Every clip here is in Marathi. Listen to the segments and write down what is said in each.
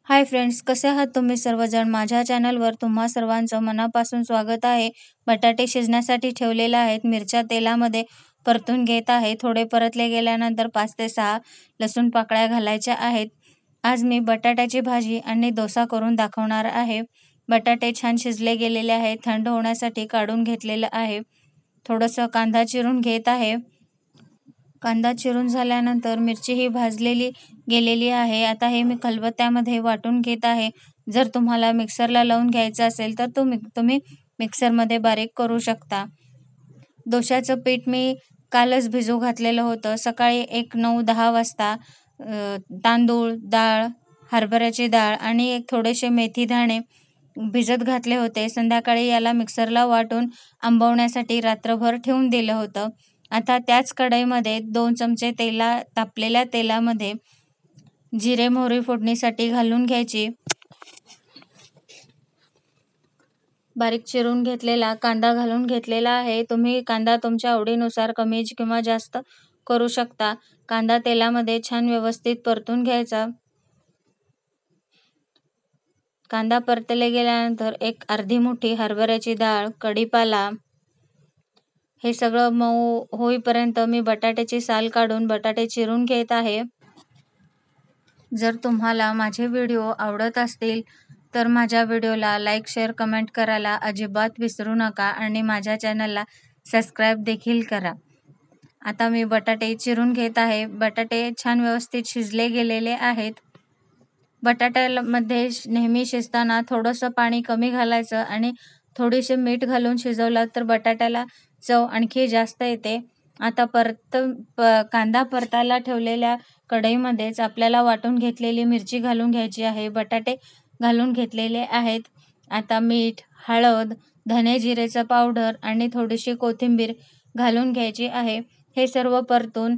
हाय फ्रेंड्स, कसे आहात तुम्ही सर्वजण? माझ्या चॅनलवर तुम्हा सर्वांचं मनापासून स्वागत आहे. बटाटे शिजण्यासाठी ठेवलेले आहेत. मिरच्या तेलामध्ये परतून घेत आहे. थोडे परतले गेल्यानंतर 5 ते 6 लसूण पाकळ्या घालायच्या आहेत. आज मी बटाट्याची भाजी आणि डोसा करून दाखवणार आहे. बटाटे छान शिजले गेलेले आहेत. थंड होण्यासाठी काढून घेतलेलं आहे. थोडंसं कांदा चिरून घेत आहे. कांदा चिरून झाल्यानंतर मिरची ही भाजलेली गेलेली आहे. आता हे मी खलबत्त्यामध्ये वाटून घेत आहे. जर तुम्हाला मिक्सरला लावून घ्यायचं असेल तर तुम्ही मिक्सरमध्ये बारीक करू शकता. डोश्याचं पीठ मी कालच भिजू घातलेलं होतं. सकाळी एक 9-10 वाजता तांदूळ, डाळ, हरभऱ्याची डाळ आणि एक थोडेसे मेथी दाणे भिजत घातले होते. संध्याकाळी याला मिक्सरला वाटून आंबवण्यासाठी रात्रभर ठेवून दिलं होतं. आता त्याच कढईमध्ये 2 चमचे तापलेल्या तेलामध्ये जिरे मोहरी फोडणीसाठी घालून घ्यायची. बारीक चिरून घेतलेला कांदा घालून घेतलेला आहे. तुम्ही कांदा तुमच्या आवडीनुसार कमी किंवा जास्त करू शकता. कांदा तेलामध्ये छान व्यवस्थित परतून घ्यायचा. कांदा परतले गेल्यानंतर एक अर्धी मुठी हरभऱ्याची डाळ, कढीपाला हे सगळं मऊ होईपर्यंत मी बटाट्याची साल काढून बटाटे चिरून घेत आहे. जर तुम्हाला माझे व्हिडिओ आवडत असतील तर माझ्या व्हिडिओला लाईक, शेअर, कमेंट करायला अजिबात विसरू नका आणि माझ्या चॅनलला सबस्क्राईब देखील करा. आता मी बटाटे चिरून घेत आहे. बटाटे छान व्यवस्थित शिजले गेलेले आहेत. बटाट्यामध्ये नेहमी शिजताना थोडंसं पाणी कमी घालायचं आणि थोडीशी मीठ घालून शिजवलं तर बटाट्याला चव आणखी जास्त येते. आता कांदा परतायला ठेवलेल्या कढईमध्येच आपल्याला वाटून घेतलेली मिरची घालून घ्यायची आहे. बटाटे घालून घेतलेले आहेत. आता मीठ, हळद, धने जिरेचं पावडर आणि थोडीशी कोथिंबीर घालून घ्यायची आहे. हे सर्व परतून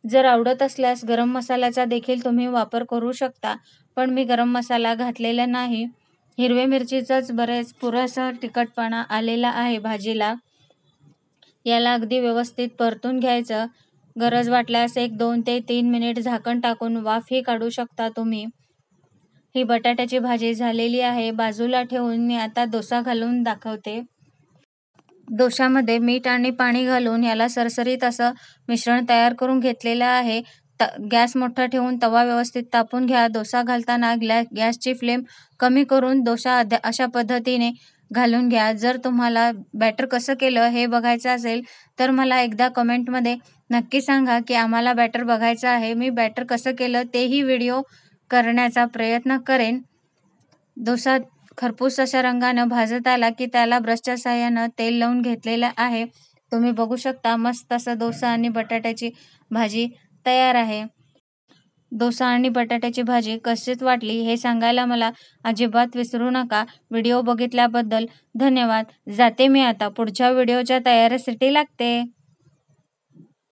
जर आवडत असल्यास गरम मसाल्याचा देखील तुम्ही वापर करू शकता, पण मी गरम मसाला घातलेला नाही. हिरव्या मिरचीचाच पुरेसा तिखटपणा आलेला आहे भाजीला. याला अगदी व्यवस्थित परतून घ्यायचं. गरज वाटल्यास 1-2 ते 3 मिनिट झाकण टाकून वाफही काढू शकता तुम्ही. ही बटाट्याची भाजी झालेली आहे. बाजूला ठेवून मी आता डोसा घालून दाखवते. डोशामध्ये मीठ आणि पाणी घालून याला सरसरीत असं मिश्रण तयार करून घेतलेलं आहे. गॅस मोठा ठेवून तवा व्यवस्थित तापून घ्या. डोसा घालताना गॅसची फ्लेम कमी करून डोसा अशा पद्धतीने घालून घ्या. जर तुम्हाला बॅटर कसं केलं हे बघायचं असेल तर मला एकदा कमेंटमध्ये नक्की सांगा की आम्हाला बॅटर बघायचं आहे. मी बॅटर कसं केलं तेही व्हिडिओ करण्याचा प्रयत्न करेन. डोसा खरपूस अशा रंगानं भाजत आला की त्याला ब्रशच्या साहाय्यानं तेल लावून घेतलेलं आहे. तुम्ही बघू शकता मस्त असं डोसा आणि बटाट्याची भाजी तयार आहे. डोसा आणि बटाट्याची भाजी कशीच वाटली हे सांगायला मला अजिबात विसरू नका. व्हिडिओ बघितल्याबद्दल धन्यवाद. जाते मी आता पुढच्या व्हिडिओच्या तयारीसाठी लागते.